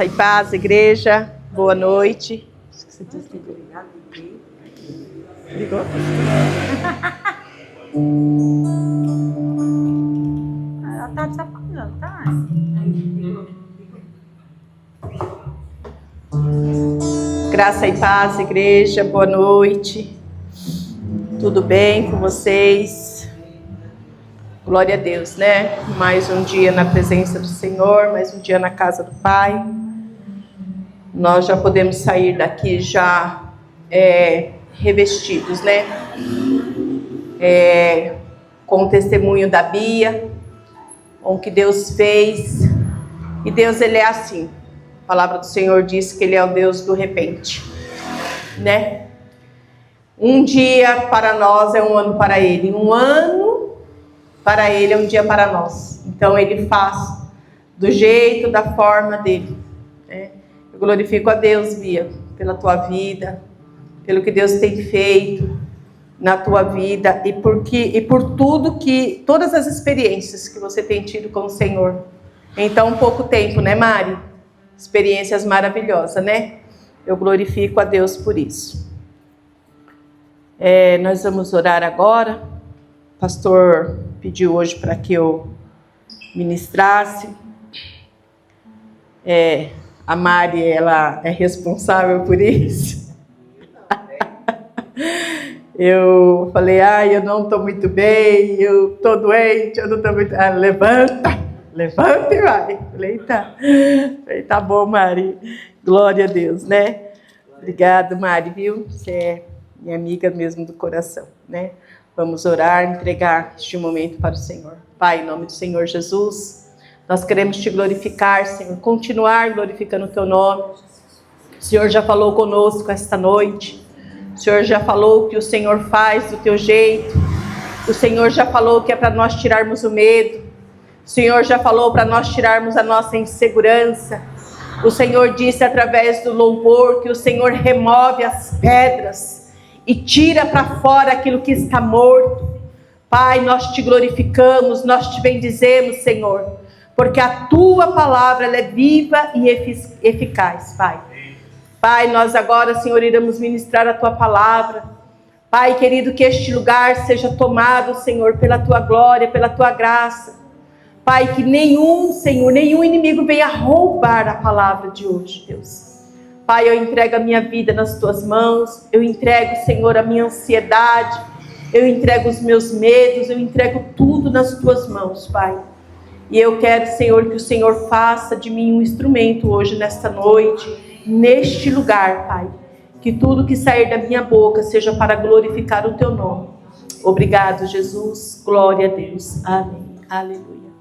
Graça e paz, igreja. Boa noite. Você desligou. Ligou? Ela tá desapagando, tá? Graça e paz, igreja. Boa noite. Tudo bem com vocês? Glória a Deus, né? Mais um dia na presença do Senhor, mais um dia na casa do Pai. Nós já podemos sair daqui já revestidos, né? Com o testemunho da Bia, com o que Deus fez. E Deus, Ele é assim. A palavra do Senhor diz que Ele é o Deus do repente, né? Um dia para nós é um ano para Ele. Um ano para Ele é um dia para nós. Então Ele faz do jeito, da forma dEle, né? Eu glorifico a Deus, Bia, pela tua vida, pelo que Deus tem feito na tua vida e por tudo que, todas as experiências que você tem tido com o Senhor em tão pouco tempo, né, Mari? Experiências maravilhosas, né? Eu glorifico a Deus por isso. Nós vamos orar agora. O pastor pediu hoje para que eu ministrasse. A Mari, ela é responsável por isso. Eu falei, eu não estou muito bem, eu estou doente, eu não estou muito... levanta e vai. Falei, tá bom, Mari. Glória a Deus, né? Obrigado, Mari, viu? Você é minha amiga mesmo do coração, né? Vamos orar, entregar este momento para o Senhor. Pai, em nome do Senhor Jesus, nós queremos te glorificar, Senhor, continuar glorificando o teu nome. O Senhor já falou conosco esta noite. O Senhor já falou que o Senhor faz do teu jeito. O Senhor já falou que é para nós tirarmos o medo. O Senhor já falou para nós tirarmos a nossa insegurança. O Senhor disse através do louvor que o Senhor remove as pedras e tira para fora aquilo que está morto. Pai, nós te glorificamos, nós te bendizemos, Senhor, porque a tua palavra ela é viva e eficaz, Pai. Pai, nós agora, Senhor, iremos ministrar a tua palavra. Pai, querido, que este lugar seja tomado, Senhor, pela tua glória, pela tua graça. Pai, que nenhum inimigo venha roubar a palavra de hoje, Deus. Pai, eu entrego a minha vida nas tuas mãos. Eu entrego, Senhor, a minha ansiedade. Eu entrego os meus medos. Eu entrego tudo nas tuas mãos, Pai. E eu quero, Senhor, que o Senhor faça de mim um instrumento hoje, nesta noite, neste lugar, Pai. Que tudo que sair da minha boca seja para glorificar o teu nome. Obrigado, Jesus. Glória a Deus. Amém. Aleluia.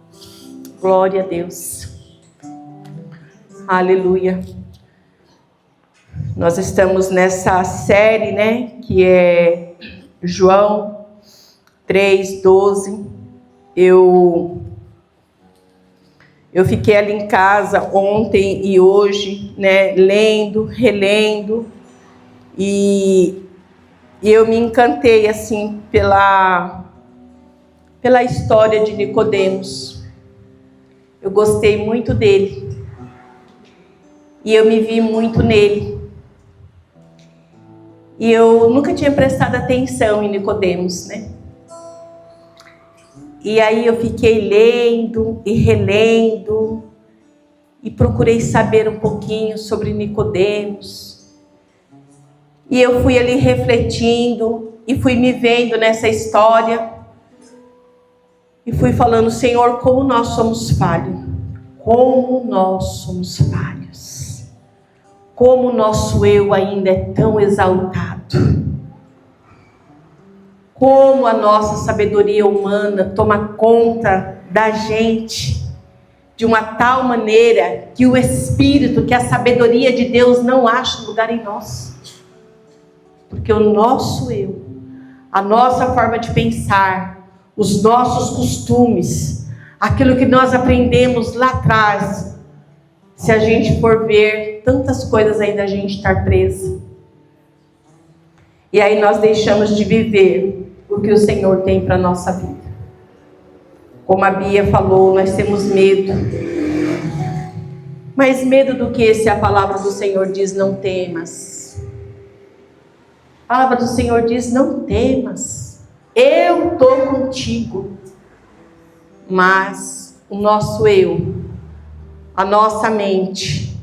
Glória a Deus. Aleluia. Nós estamos nessa série, né? Que é João 3:12. Eu fiquei ali em casa ontem e hoje, né, lendo, relendo, e eu me encantei assim pela história de Nicodemos. Eu gostei muito dele e eu me vi muito nele. E eu nunca tinha prestado atenção em Nicodemos, né? E aí eu fiquei lendo e relendo e procurei saber um pouquinho sobre Nicodemos. E eu fui ali refletindo e fui me vendo nessa história e fui falando, Senhor, como nós somos falhos. Como nós somos falhos. Como o nosso eu ainda é tão exaltado. Como a nossa sabedoria humana toma conta da gente de uma tal maneira que o Espírito, que a sabedoria de Deus não acha lugar em nós. Porque o nosso eu, a nossa forma de pensar, os nossos costumes, aquilo que nós aprendemos lá atrás, se a gente for ver, tantas coisas ainda a gente está presa. E aí nós deixamos de viver o que o Senhor tem para a nossa vida. Como a Bia falou, nós temos medo. Mais medo do que esse, a palavra do Senhor diz: não temas. A palavra do Senhor diz: não temas, eu estou contigo. Mas o nosso eu, a nossa mente,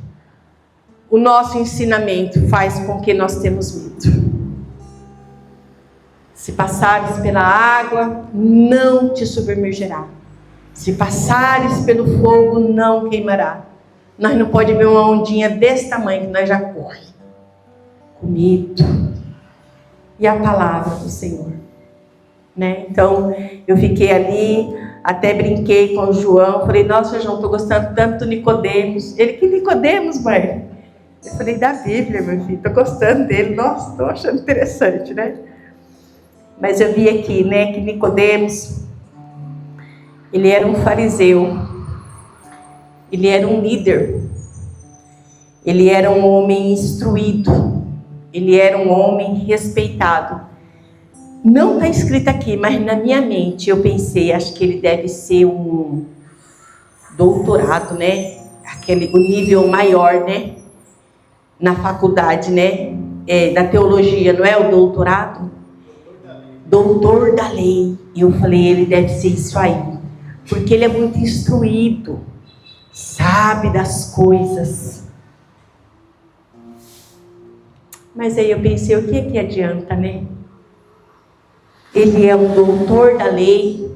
o nosso ensinamento faz com que nós temos medo. Se passares pela água, não te submergerá. Se passares pelo fogo, não queimará. Nós não podemos ver uma ondinha desse tamanho que nós já corre com medo. E a palavra do Senhor, né? Então, eu fiquei ali, até brinquei com o João. Falei: nossa, João, estou gostando tanto do Nicodemos. Ele: que Nicodemos, mãe? Eu falei: da Bíblia, meu filho. Estou gostando dele. Nossa, estou achando interessante, né? Mas eu vi aqui, né, que Nicodemos, ele era um fariseu, ele era um líder, ele era um homem instruído, ele era um homem respeitado. Não está escrito aqui, mas na minha mente eu pensei, acho que ele deve ser um doutorado, né? O nível maior, né? Na faculdade, né? Da teologia, não é o doutorado? Doutor da lei. E eu falei: ele deve ser isso aí, porque ele é muito instruído, sabe das coisas. Mas aí eu pensei: o que adianta, né? Ele é um doutor da lei,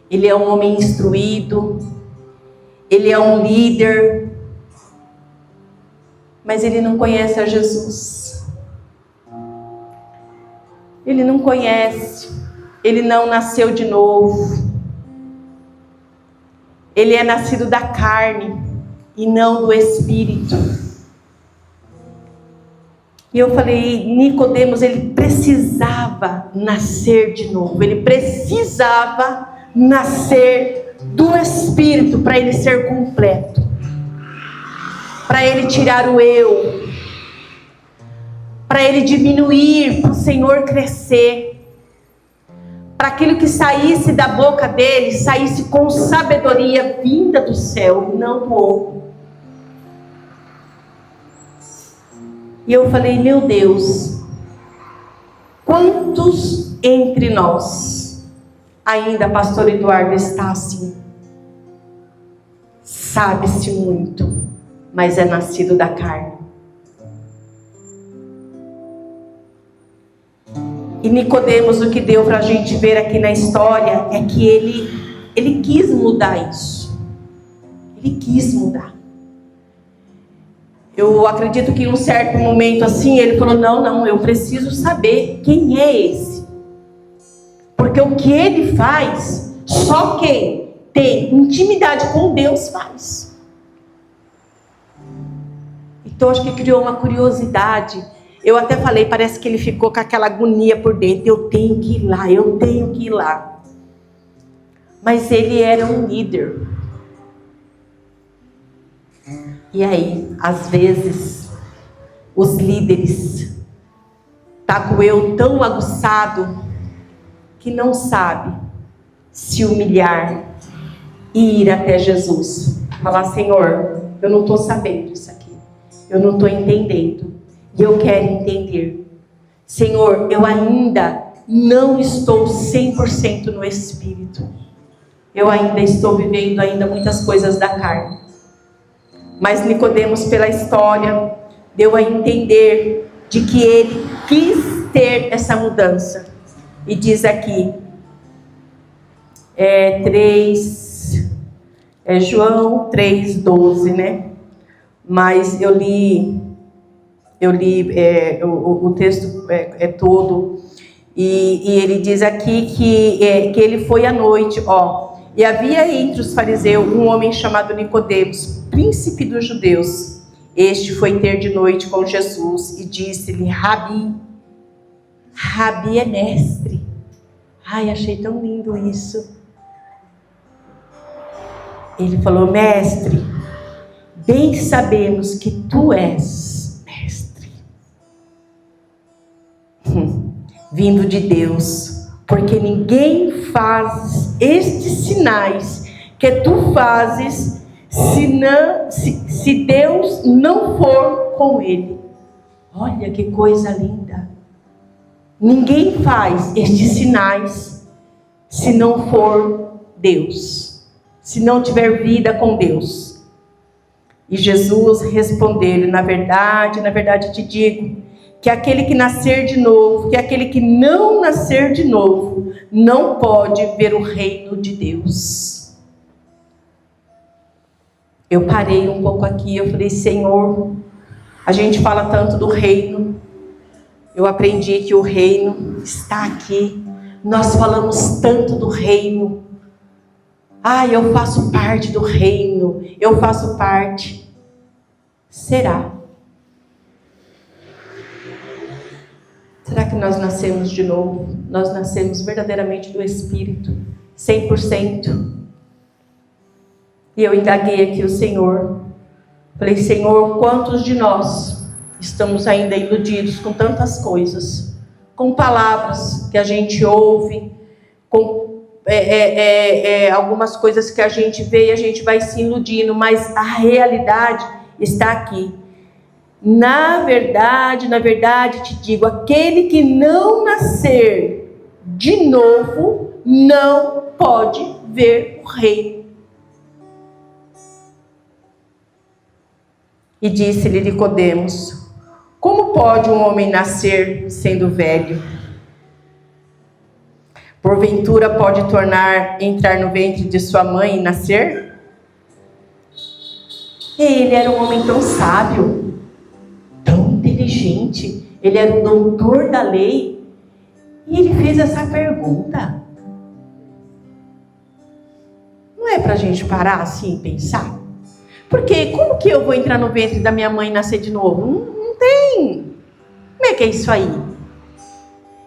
ele é um homem instruído, ele é um líder, mas ele não conhece a Jesus. Ele não conhece, ele não nasceu de novo, ele é nascido da carne e não do Espírito. E eu falei: Nicodemos, ele precisava nascer de novo, ele precisava nascer do Espírito para ele ser completo, para ele tirar o eu, para ele diminuir, para o Senhor crescer, para aquilo que saísse da boca dele, saísse com sabedoria vinda do céu, não do homem. E eu falei: meu Deus, quantos entre nós ainda, pastor Eduardo, está assim? Sabe-se muito, mas é nascido da carne. E Nicodemos, o que deu para a gente ver aqui na história é que ele quis mudar isso. Ele quis mudar. Eu acredito que em um certo momento assim, ele falou: não, eu preciso saber quem é esse. Porque o que ele faz, só quem tem intimidade com Deus faz. Então acho que criou uma curiosidade. Eu até falei, parece que ele ficou com aquela agonia por dentro: eu tenho que ir lá, eu tenho que ir lá. Mas ele era um líder. E aí, às vezes, os líderes tá com o eu tão aguçado que não sabe se humilhar e ir até Jesus. Falar: Senhor, eu não estou sabendo isso aqui, eu não estou entendendo. E eu quero entender. Senhor, eu ainda não estou 100% no Espírito. Eu ainda estou vivendo muitas coisas da carne. Mas Nicodemos, pela história, deu a entender de que ele quis ter essa mudança. E diz aqui, João 3,12, né? Mas eu li o texto todo, e ele diz aqui que ele foi à noite, e havia entre os fariseus um homem chamado Nicodemos, príncipe dos judeus. Este foi ter de noite com Jesus e disse-lhe: Rabi é mestre. Ai, achei tão lindo isso. Ele falou: mestre, bem sabemos que tu és mestre, vindo de Deus, porque ninguém faz estes sinais que tu fazes se Deus não for com ele. Olha que coisa linda. Ninguém faz estes sinais se não for Deus, se não tiver vida com Deus. E Jesus respondeu-lhe: na verdade te digo, que aquele que nascer de novo, que aquele que não nascer de novo, não pode ver o reino de Deus. Eu parei um pouco aqui, eu falei: Senhor, a gente fala tanto do reino, eu aprendi que o reino está aqui, nós falamos tanto do reino, eu faço parte do reino, eu faço parte. Será? Será que nós nascemos de novo? Nós nascemos verdadeiramente do Espírito, 100%? E eu indaguei aqui o Senhor. Falei: Senhor, quantos de nós estamos ainda iludidos com tantas coisas, com palavras que a gente ouve, com algumas coisas que a gente vê e a gente vai se iludindo, mas a realidade está aqui. Na verdade te digo, aquele que não nascer de novo não pode ver o reino. E disse-lhe Nicodemos: como pode um homem nascer sendo velho? Porventura pode entrar no ventre de sua mãe e nascer? E ele era um homem tão sábio, tão inteligente, ele era o doutor da lei, e ele fez essa pergunta. Não é pra gente parar assim e pensar? Porque como que eu vou entrar no ventre da minha mãe e nascer de novo? Não tem. Como é que é isso aí?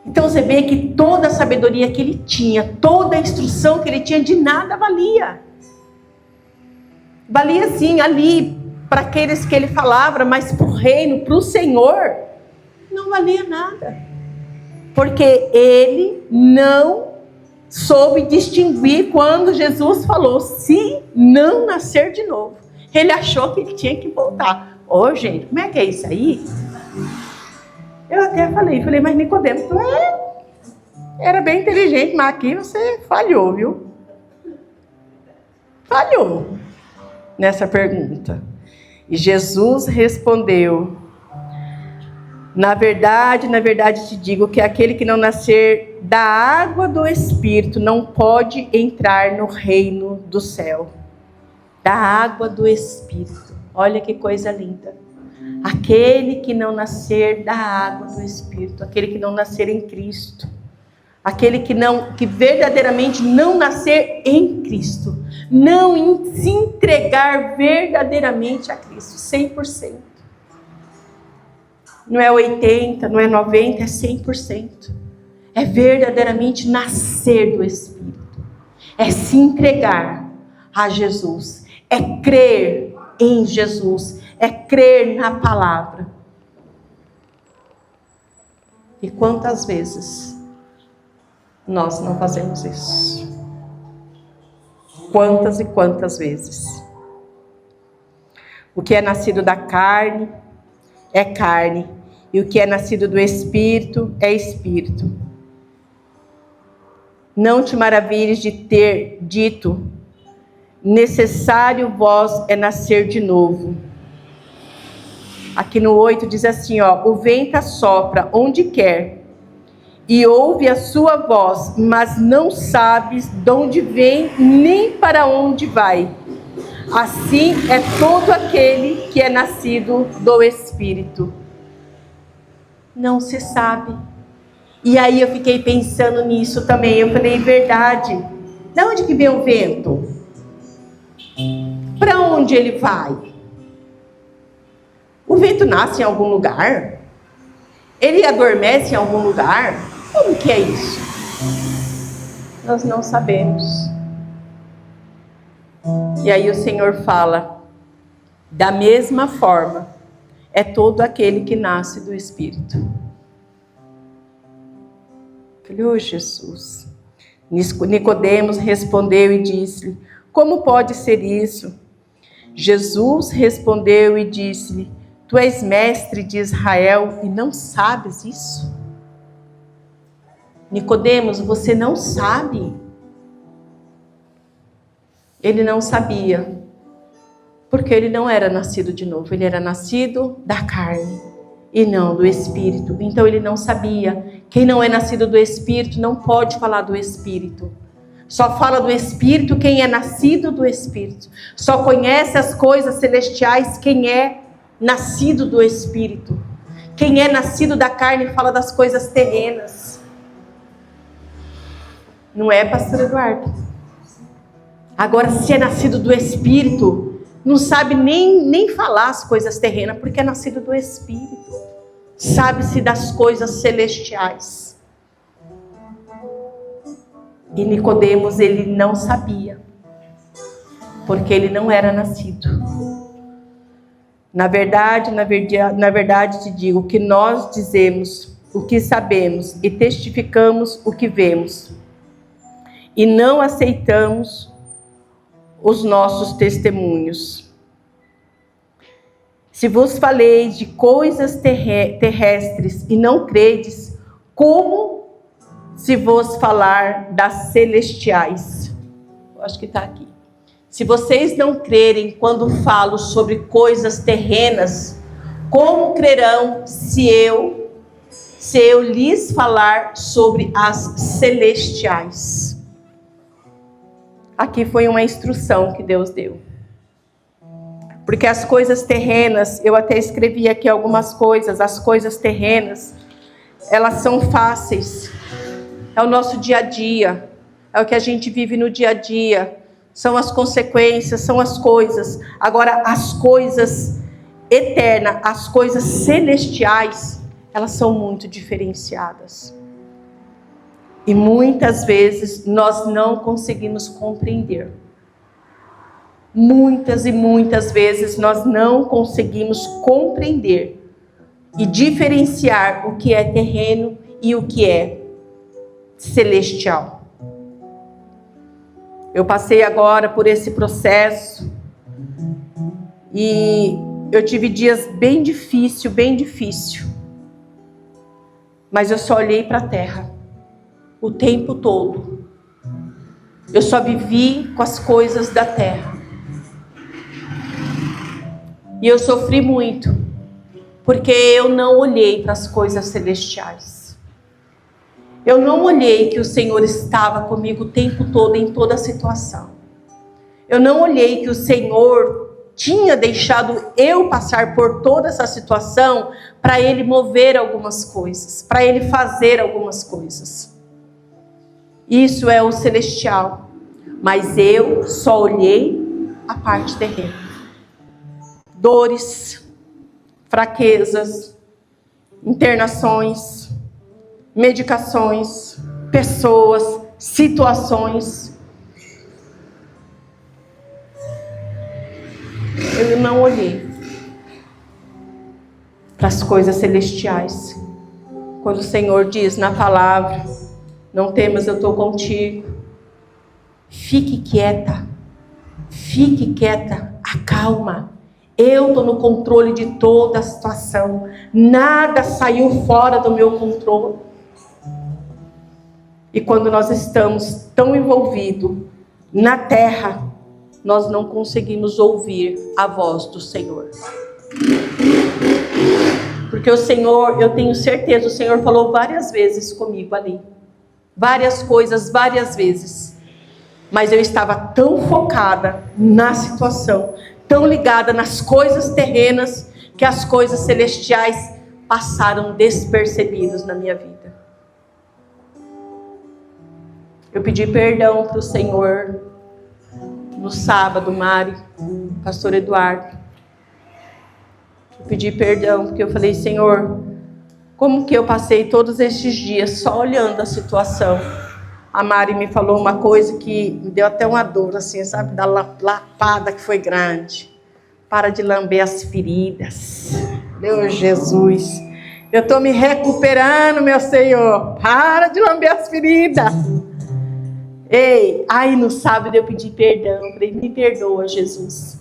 Então você vê que toda a sabedoria que ele tinha, toda a instrução que ele tinha, de nada valia. Valia sim ali para aqueles que ele falava, mas para o reino, para o Senhor, não valia nada. Porque ele não soube distinguir quando Jesus falou: se não nascer de novo. Ele achou que ele tinha que voltar. Gente, como é que é isso aí? Eu até falei, mas Nicodemos, tu era bem inteligente, mas aqui você falhou, viu? Falhou nessa pergunta. E Jesus respondeu: na verdade te digo que aquele que não nascer da água do Espírito não pode entrar no reino do céu. Da água do Espírito. Olha que coisa linda. Aquele que não nascer da água do Espírito, aquele que não nascer em Cristo, aquele que verdadeiramente não nascer em Cristo, não se entregar verdadeiramente a Cristo, 100%. Não é 80%, não é 90%, é 100%. É verdadeiramente nascer do Espírito. É se entregar a Jesus. É crer em Jesus. É crer na palavra. E quantas vezes nós não fazemos isso? Quantas e quantas vezes? O que é nascido da carne é carne, e o que é nascido do Espírito é Espírito. Não te maravilhes de ter dito: necessário vós é nascer de novo. Aqui no 8 diz assim, o vento assopra onde quer, e ouve a sua voz, mas não sabes de onde vem, nem para onde vai. Assim é todo aquele que é nascido do Espírito. Não se sabe. E aí eu fiquei pensando nisso também. Eu falei: verdade. De onde que vem o vento? Para onde ele vai? O vento nasce em algum lugar? Ele adormece em algum lugar? Como que é isso? Nós não sabemos. E aí o Senhor fala: da mesma forma, é todo aquele que nasce do Espírito. Falei: Jesus. Nicodemos respondeu e disse: como pode ser isso? Jesus respondeu e disse-lhe: Tu és mestre de Israel e não sabes isso? Nicodemos, você não sabe? Ele não sabia, porque ele não era nascido de novo, ele era nascido da carne e não do Espírito. Então ele não sabia. Quem não é nascido do Espírito não pode falar do Espírito. Só fala do Espírito quem é nascido do Espírito. Só conhece as coisas celestiais quem é nascido do Espírito. Quem é nascido da carne fala das coisas terrenas. Não é, pastor Eduardo? Agora, se é nascido do Espírito, não sabe nem falar as coisas terrenas, porque é nascido do Espírito. Sabe-se das coisas celestiais. E Nicodemos, ele não sabia, porque ele não era nascido. Na verdade te digo que nós dizemos o que sabemos e testificamos o que vemos, e não aceitamos os nossos testemunhos. Se vos falei de coisas terrestres e não credes, como se vos falar das celestiais? Eu acho que está aqui. Se vocês não crerem quando falo sobre coisas terrenas, como crerão se eu lhes falar sobre as celestiais? Aqui foi uma instrução que Deus deu. Porque as coisas terrenas, eu até escrevi aqui algumas coisas, as coisas terrenas, elas são fáceis. É o nosso dia a dia, é o que a gente vive no dia a dia, são as consequências, são as coisas. Agora, as coisas eternas, as coisas celestiais, elas são muito diferenciadas. E muitas vezes nós não conseguimos compreender. Muitas e muitas vezes nós não conseguimos compreender e diferenciar o que é terreno e o que é celestial. Eu passei agora por esse processo e eu tive dias bem difícil. Mas eu só olhei para a terra o tempo todo. Eu só vivi com as coisas da terra. E eu sofri muito, porque eu não olhei para as coisas celestiais. Eu não olhei que o Senhor estava comigo o tempo todo, em toda a situação. Eu não olhei que o Senhor tinha deixado eu passar por toda essa situação para Ele mover algumas coisas, para Ele fazer algumas coisas. Isso é o celestial. Mas eu só olhei a parte terrena. Dores, fraquezas, internações, medicações, pessoas, situações. Eu não olhei para as coisas celestiais. Quando o Senhor diz na palavra: não temas, eu estou contigo. Fique quieta, acalma. Eu estou no controle de toda a situação. Nada saiu fora do meu controle. E quando nós estamos tão envolvidos na terra, nós não conseguimos ouvir a voz do Senhor. Porque o Senhor, eu tenho certeza, o Senhor falou várias vezes comigo ali. Várias coisas, várias vezes. Mas eu estava tão focada na situação, tão ligada nas coisas terrenas, que as coisas celestiais passaram despercebidas na minha vida. Eu pedi perdão para o Senhor no sábado, Mari, pastor Eduardo. Eu pedi perdão porque eu falei: Senhor, como que eu passei todos estes dias só olhando a situação? A Mari me falou uma coisa que me deu até uma dor, assim, sabe? Da lapada que foi grande. Para de lamber as feridas. Meu Jesus. Eu estou me recuperando, meu Senhor. Para de lamber as feridas. Ei, aí no sábado eu pedi perdão. Eu falei: me perdoa, Jesus.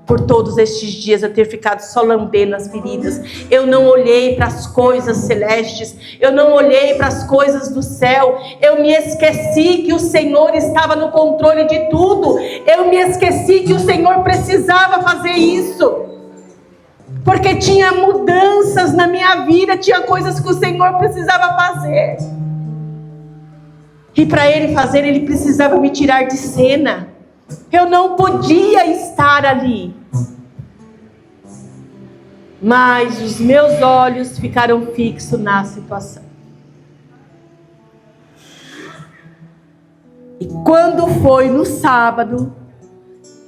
por todos estes dias eu ter ficado só lambendo as feridas. Eu não olhei para as coisas celestes, eu não olhei para as coisas do céu, eu me esqueci que o Senhor estava no controle de tudo, eu me esqueci que o Senhor precisava fazer isso, porque tinha mudanças na minha vida, tinha coisas que o Senhor precisava fazer, e para Ele fazer, Ele precisava me tirar de cena. Eu não podia estar ali. Mas os meus olhos ficaram fixos na situação. E quando foi no sábado,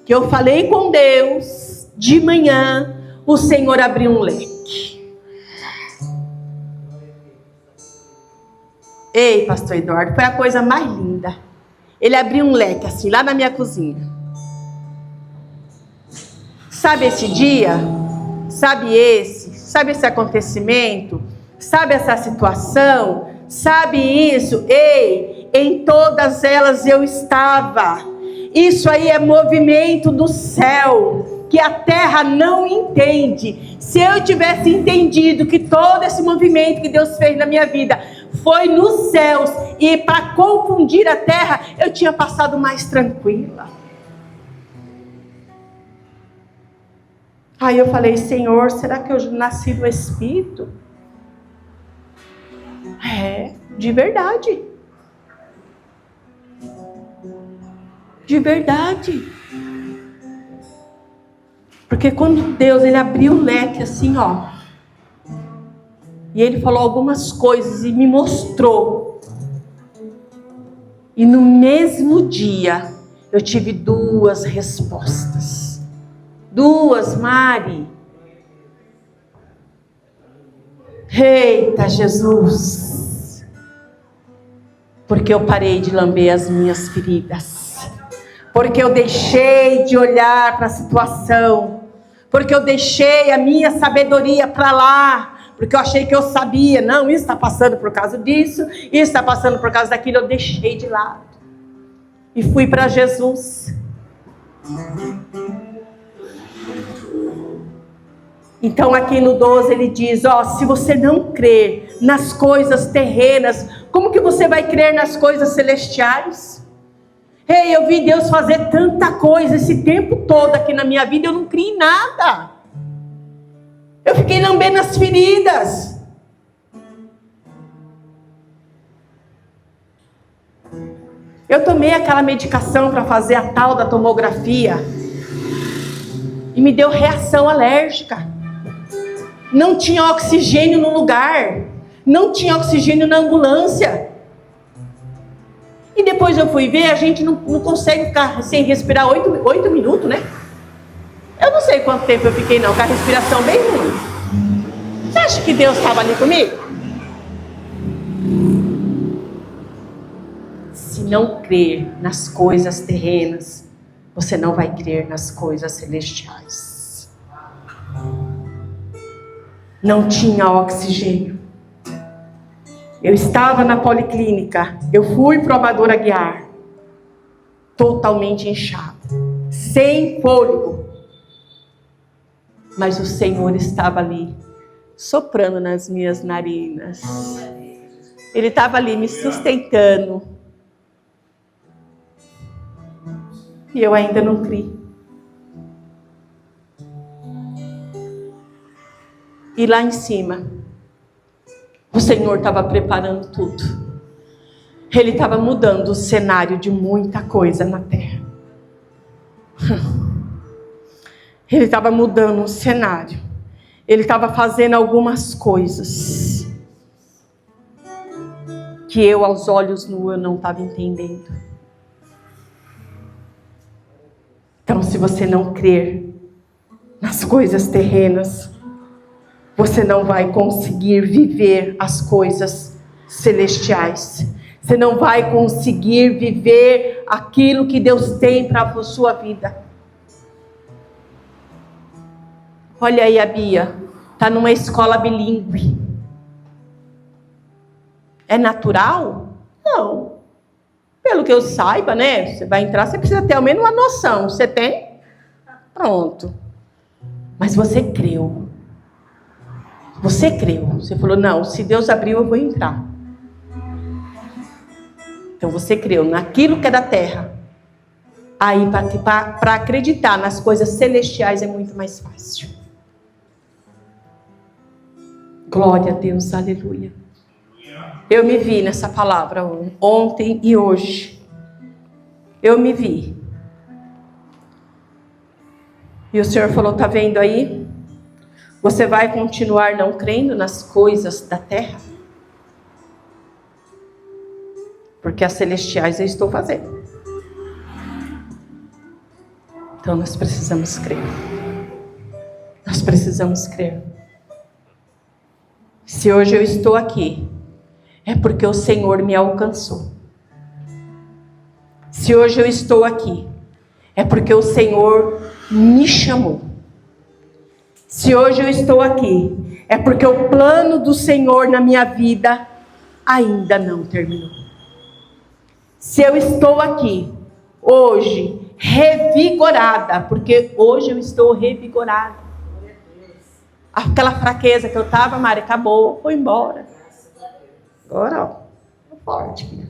que eu falei com Deus, de manhã, o Senhor abriu um leque. Ei, pastor Eduardo, foi a coisa mais linda. Ele abriu um leque assim, lá na minha cozinha. Sabe esse dia? Sabe esse acontecimento? Sabe essa situação? Sabe isso? Ei, em todas elas eu estava. Isso aí é movimento do céu, que a terra não entende. Se eu tivesse entendido que todo esse movimento que Deus fez na minha vida foi nos céus, e para confundir a terra, eu tinha passado mais tranquila. Aí eu falei, Senhor, será que eu nasci do Espírito? De verdade. De verdade. Porque quando Deus, Ele abriu o leque assim, ó, e Ele falou algumas coisas e me mostrou. E no mesmo dia, eu tive 2 respostas. 2, Mari. Eita, Jesus. Porque eu parei de lamber as minhas feridas. Porque eu deixei de olhar para a situação. Porque eu deixei a minha sabedoria para lá. Porque eu achei que eu sabia. Não, isso está passando por causa disso. Isso está passando por causa daquilo. Eu deixei de lado. E fui para Jesus. Então aqui no 12 ele diz, ó, se você não crer nas coisas terrenas, como que você vai crer nas coisas celestiais? Ei, eu vi Deus fazer tanta coisa esse tempo todo aqui na minha vida, eu não criei em nada. Eu fiquei lambendo as feridas. Eu tomei aquela medicação para fazer a tal da tomografia e me deu reação alérgica. Não tinha oxigênio no lugar, não tinha oxigênio na ambulância. E depois eu fui ver, a gente não consegue ficar sem respirar 8 minutos, né? Eu não sei quanto tempo eu fiquei não, com a respiração bem ruim. Você acha que Deus estava ali comigo? Se não crer nas coisas terrenas, você não vai crer nas coisas celestiais. Não tinha oxigênio. Eu estava na policlínica, eu fui para o Amador Aguiar, totalmente inchado, sem fôlego. Mas o Senhor estava ali, soprando nas minhas narinas. Ele estava ali me sustentando. E eu ainda não criei. E lá em cima, o Senhor estava preparando tudo. Ele estava mudando o cenário de muita coisa na terra. Ele estava mudando o cenário. Ele estava fazendo algumas coisas que eu, aos olhos nus, eu não estava entendendo. Então, se você não crer nas coisas terrenas, você não vai conseguir viver as coisas celestiais. Você não vai conseguir viver aquilo que Deus tem para a sua vida. Olha aí a Bia, está numa escola bilíngue. É natural? Não. Pelo que eu saiba, né? Você vai entrar, você precisa ter ao menos uma noção. Você tem? Pronto. Mas você creu. Você creu. Você falou, não, se Deus abriu, eu vou entrar. Então você creu naquilo que é da terra. Aí para acreditar nas coisas celestiais é muito mais fácil. Glória a Deus, aleluia. Eu me vi nessa palavra ontem e hoje. Eu me vi. E o Senhor falou, tá vendo aí? Você vai continuar não crendo nas coisas da terra? Porque as celestiais eu estou fazendo. Então nós precisamos crer. Nós precisamos crer. Se hoje eu estou aqui, é porque o Senhor me alcançou. Se hoje eu estou aqui, é porque o Senhor me chamou. Se hoje eu estou aqui, é porque o plano do Senhor na minha vida ainda não terminou. Se eu estou aqui, hoje, revigorada, porque hoje eu estou revigorada. Aquela fraqueza que eu estava, Mari, acabou, foi embora. Agora, ó, tô forte, filha.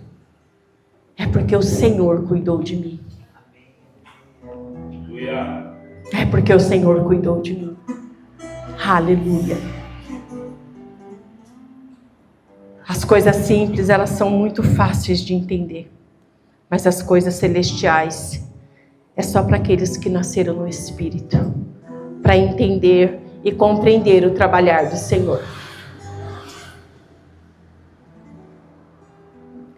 É porque o Senhor cuidou de mim. É porque o Senhor cuidou de mim. Aleluia. As coisas simples, elas são muito fáceis de entender. Mas as coisas celestiais é só para aqueles que nasceram no Espírito. Para entender e compreender o trabalhar do Senhor.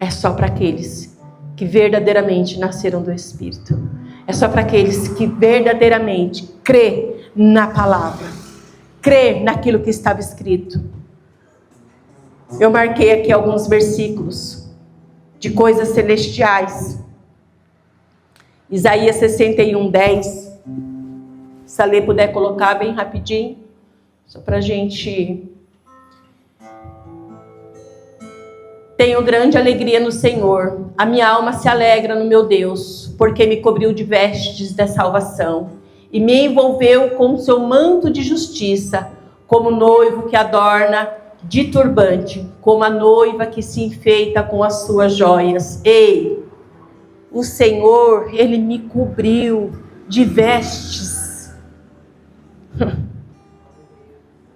É só para aqueles que verdadeiramente nasceram do Espírito. É só para aqueles que verdadeiramente crê na palavra. Crê naquilo que estava escrito. Eu marquei aqui alguns versículos de coisas celestiais. Isaías 61:10. Se a Lê puder colocar bem rapidinho, só para a gente. Tenho grande alegria no Senhor, a minha alma se alegra no meu Deus, porque me cobriu de vestes da salvação e me envolveu com o seu manto de justiça, como noivo que adorna de turbante, como a noiva que se enfeita com as suas joias. Ei, o Senhor, Ele me cobriu de vestes.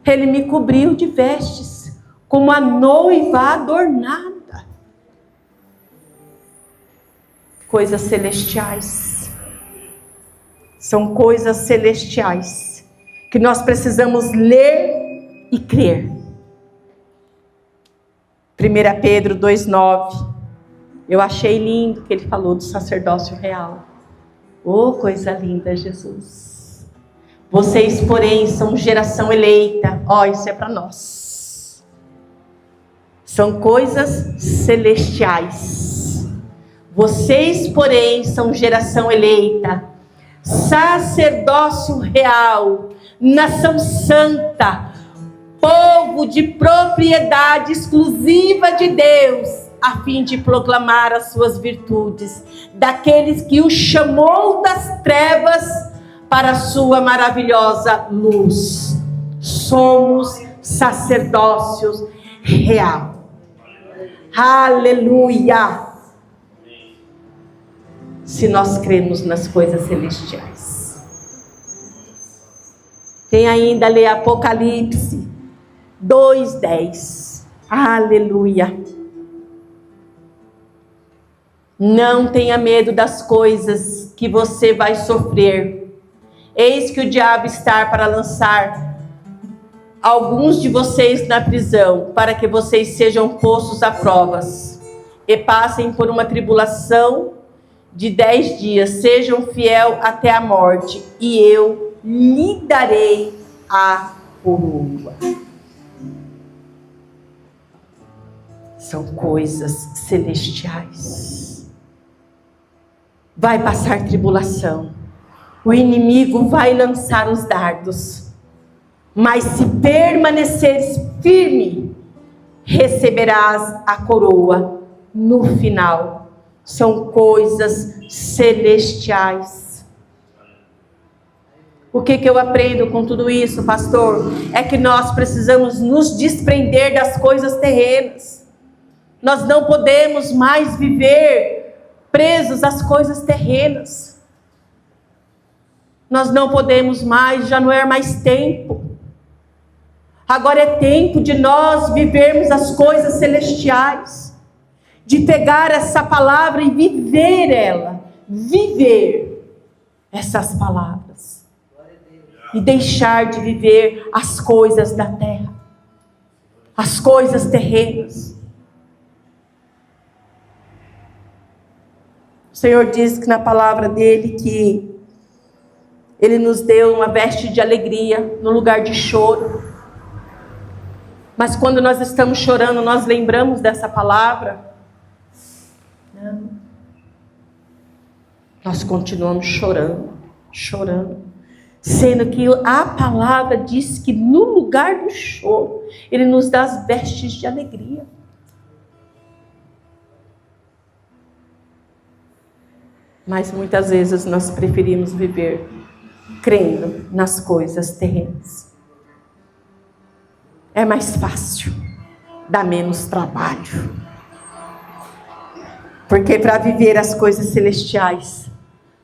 Ele me cobriu de vestes, como a noiva adornada. Coisas celestiais. São coisas celestiais que nós precisamos ler e crer. 1 Pedro 2:9. Eu achei lindo que ele falou do sacerdócio real. Oh, coisa linda, Jesus. Vocês, porém, são geração eleita. Ó, isso é para nós. São coisas celestiais. Vocês, porém, são geração eleita, sacerdócio real, nação santa, povo de propriedade exclusiva de Deus, a fim de proclamar as suas virtudes, daqueles que o chamou das trevas para a sua maravilhosa luz. Somos sacerdócios real. Aleluia! Se nós cremos nas coisas celestiais. Tem ainda ler Apocalipse 2:10. Aleluia. Não tenha medo das coisas que você vai sofrer. Eis que o diabo está para lançar alguns de vocês na prisão, para que vocês sejam postos a provas e passem por uma tribulação de 10 dias. Sejam fiel até a morte, e eu lhe darei a coroa. São coisas celestiais. Vai passar tribulação. O inimigo vai lançar os dardos. Mas se permaneceres firme, receberás a coroa no final. São coisas celestiais. O que eu aprendo com tudo isso, pastor? É que nós precisamos nos desprender das coisas terrenas. Nós não podemos mais viver presos às coisas terrenas. Nós não podemos mais, já não é mais tempo. Agora é tempo de nós vivermos as coisas celestiais. De pegar essa palavra e viver ela. Viver essas palavras. E deixar de viver as coisas da terra. As coisas terrenas. O Senhor diz que na palavra dele que Ele nos deu uma veste de alegria no lugar de choro. Mas quando nós estamos chorando, nós lembramos dessa palavra? Não. Nós continuamos chorando, chorando. Sendo que a palavra diz que no lugar do choro, Ele nos dá as vestes de alegria. Mas muitas vezes nós preferimos viver crendo nas coisas terrenas. É mais fácil, dá menos trabalho. Porque para viver as coisas celestiais,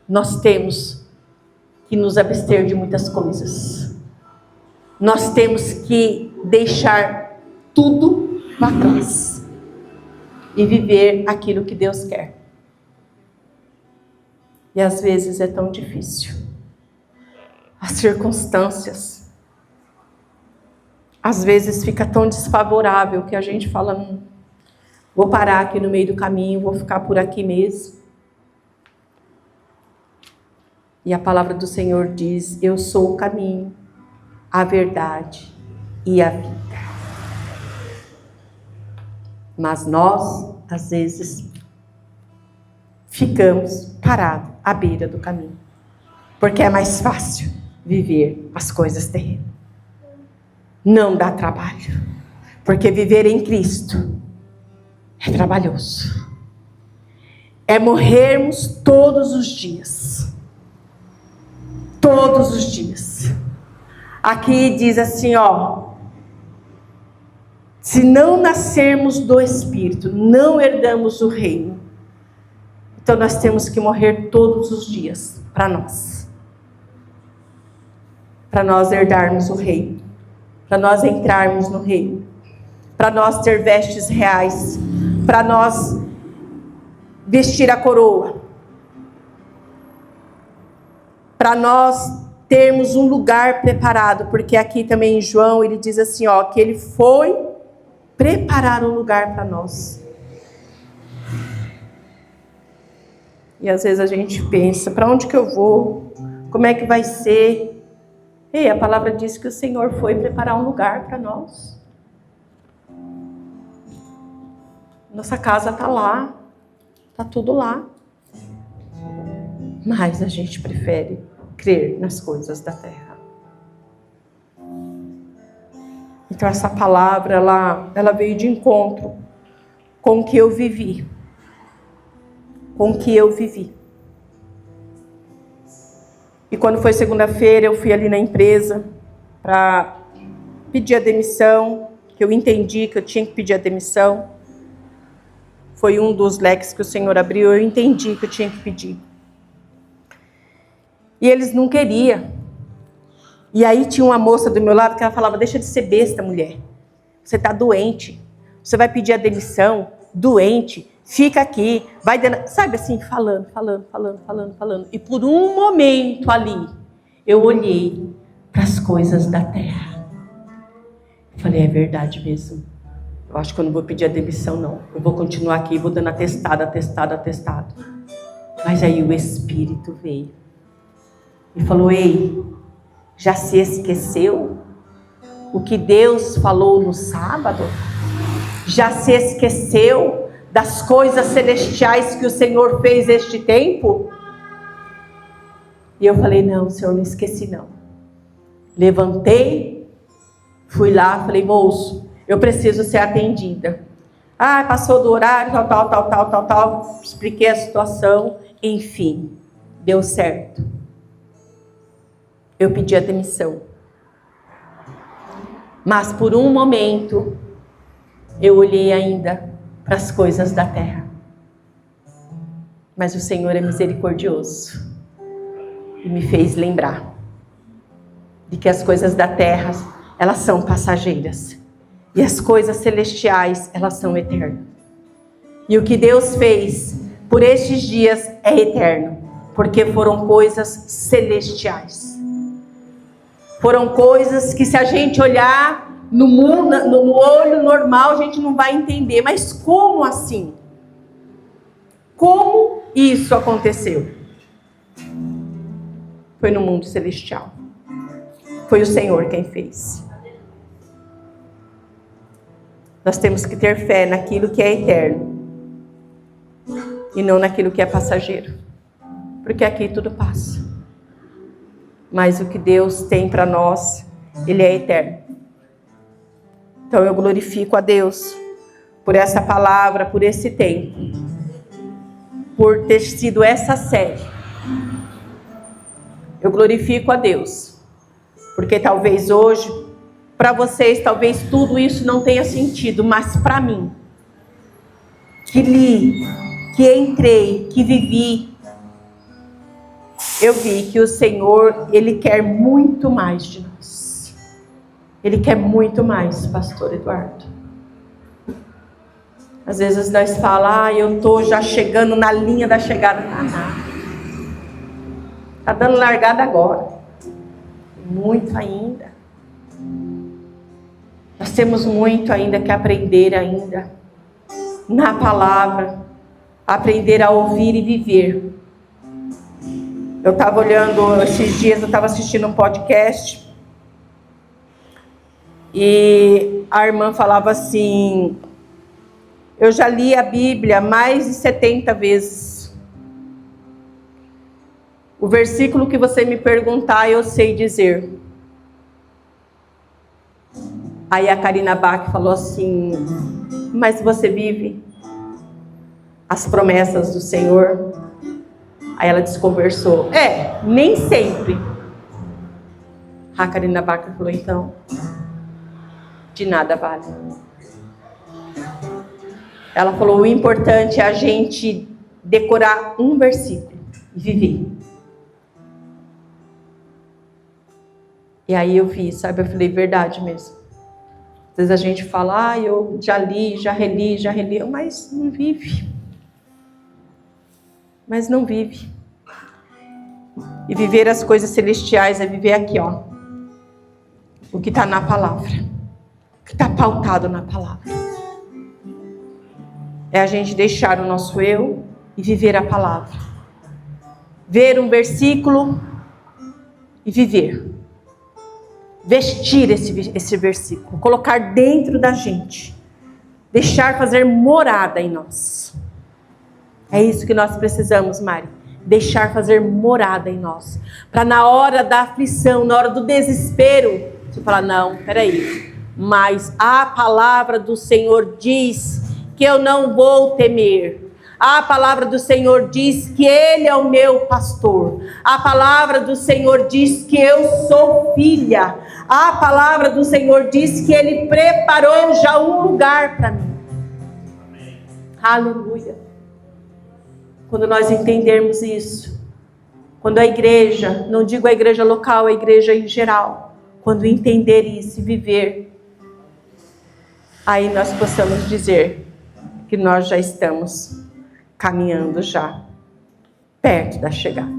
nós temos que nos abster de muitas coisas. Nós temos que deixar tudo para trás e viver aquilo que Deus quer. E às vezes é tão difícil. As circunstâncias, às vezes fica tão desfavorável que a gente fala, vou parar aqui no meio do caminho, vou ficar por aqui mesmo. E a palavra do Senhor diz, eu sou o caminho, a verdade e a vida. Mas nós, às vezes, ficamos parados à beira do caminho. Porque é mais fácil viver as coisas terrenas. Não dá trabalho. Porque viver em Cristo é trabalhoso. É morrermos todos os dias. Todos os dias. Aqui diz assim, ó. Se não nascermos do Espírito, não herdamos o reino. Então nós temos que morrer todos os dias para nós. Para nós herdarmos o reino. Para nós entrarmos no reino. Para nós ter vestes reais. Para nós vestir a coroa. Para nós termos um lugar preparado, porque aqui também em João ele diz assim, ó, que ele foi preparar um lugar para nós. E às vezes a gente pensa, para onde que eu vou? Como é que vai ser? E a palavra diz que o Senhor foi preparar um lugar para nós. Nossa casa está lá, está tudo lá. Mas a gente prefere crer nas coisas da terra. Então essa palavra, ela veio de encontro com o que eu vivi. Com o que eu vivi. E quando foi segunda-feira, eu fui ali na empresa para pedir a demissão, que eu entendi que eu tinha que pedir a demissão. Foi um dos leques que o Senhor abriu, eu entendi que eu tinha que pedir. E eles não queriam. E aí tinha uma moça do meu lado que ela falava, deixa de ser besta, mulher. Você está doente. Você vai pedir a demissão, doente. Fica aqui. Vai sabe assim, falando. E por um momento ali, eu olhei para as coisas da terra. Falei, é verdade mesmo. Eu acho que eu não vou pedir a demissão, não. Eu vou continuar aqui, vou dando atestado. Mas aí o Espírito veio. E falou, ei, já se esqueceu o que Deus falou no sábado? Já se esqueceu das coisas celestiais que o Senhor fez este tempo? E eu falei, não, Senhor, não esqueci não. Levantei, fui lá, falei, moço, eu preciso ser atendida. Ah, passou do horário, tal. Expliquei a situação, enfim, deu certo. eu pedi a demissão. Mas por um momento, eu olhei ainda para as coisas da terra. Mas o Senhor é misericordioso e me fez lembrar de que as coisas da terra, elas são passageiras. E as coisas celestiais, elas são eternas. E o que Deus fez por estes dias é eterno, porque foram coisas celestiais. Foram coisas que, se a gente olhar no mundo, no olho normal, a gente não vai entender. Mas como assim? Como isso aconteceu? Foi no mundo celestial. Foi o Senhor quem fez. Nós temos que ter fé naquilo que é eterno e não naquilo que é passageiro, porque aqui tudo passa, mas o que Deus tem para nós, Ele é eterno. Então eu glorifico a Deus por essa palavra, por esse tempo, por ter sido essa série. Eu glorifico a Deus, porque talvez hoje, para vocês, talvez tudo isso não tenha sentido, mas para mim, que li, que entrei, que vivi, eu vi que o Senhor, Ele quer muito mais de nós. Ele quer muito mais, pastor Eduardo. Às vezes nós falamos, eu estou já chegando na linha da chegada. Está dando largada agora. Muito ainda. Nós temos muito ainda que aprender ainda. Na palavra. Aprender a ouvir e viver. Eu estava olhando, esses dias eu estava assistindo um podcast. E a irmã falava assim, eu já li a Bíblia mais de 70 vezes. O versículo que você me perguntar, eu sei dizer. Aí a Karina Bach falou assim, mas você vive as promessas do Senhor? Aí ela desconversou. Nem sempre. A Karina Bach falou, então, de nada vale. Ela falou, o importante é a gente decorar um versículo e viver. E aí eu vi, sabe, eu falei, verdade mesmo. Às vezes a gente fala, eu já li, já reli, mas não vive. Mas não vive. E viver as coisas celestiais é viver aqui, ó. O que está na palavra. O que está pautado na palavra. É a gente deixar o nosso eu e viver a palavra. Ver um versículo e viver. Vestir esse versículo. Colocar dentro da gente. Deixar fazer morada em nós. É isso que nós precisamos, Mari. Deixar fazer morada em nós. Para na hora da aflição, na hora do desespero, você falar, não, peraí. Mas a palavra do Senhor diz que eu não vou temer. A palavra do Senhor diz que Ele é o meu pastor. A palavra do Senhor diz que eu sou filha. A palavra do Senhor diz que Ele preparou já um lugar para mim. Amém. Aleluia. Quando nós entendermos isso, quando a igreja, não digo a igreja local, a igreja em geral, quando entender isso e viver, aí nós possamos dizer que nós já estamos caminhando já perto da chegada.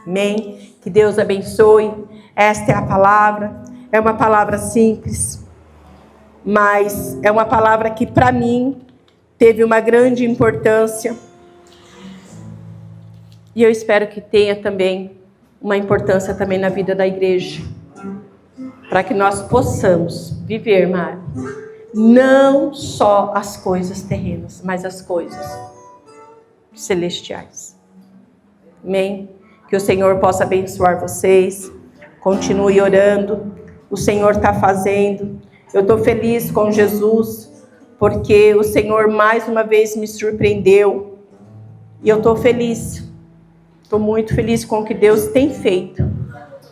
Amém? Que Deus abençoe. Esta é a palavra. É uma palavra simples, mas é uma palavra que para mim teve uma grande importância. E eu espero que tenha também uma importância também na vida da igreja. Para que nós possamos viver, Mari, não só as coisas terrenas, mas as coisas celestiais. Amém? Que o Senhor possa abençoar vocês. Continue orando. O Senhor está fazendo. Eu estou feliz com Jesus, porque o Senhor mais uma vez me surpreendeu. E eu estou feliz. Estou muito feliz com o que Deus tem feito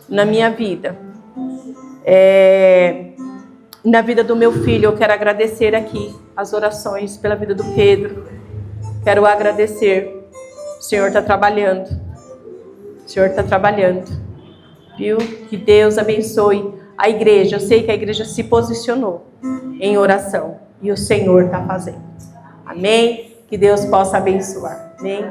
na minha vida. Na vida do meu filho, eu quero agradecer aqui as orações pela vida do Pedro. Quero agradecer. O Senhor está trabalhando. O Senhor está trabalhando. Viu? Que Deus abençoe a igreja. Eu sei que a igreja se posicionou em oração. E o Senhor está fazendo. Amém? Que Deus possa abençoar. Amém?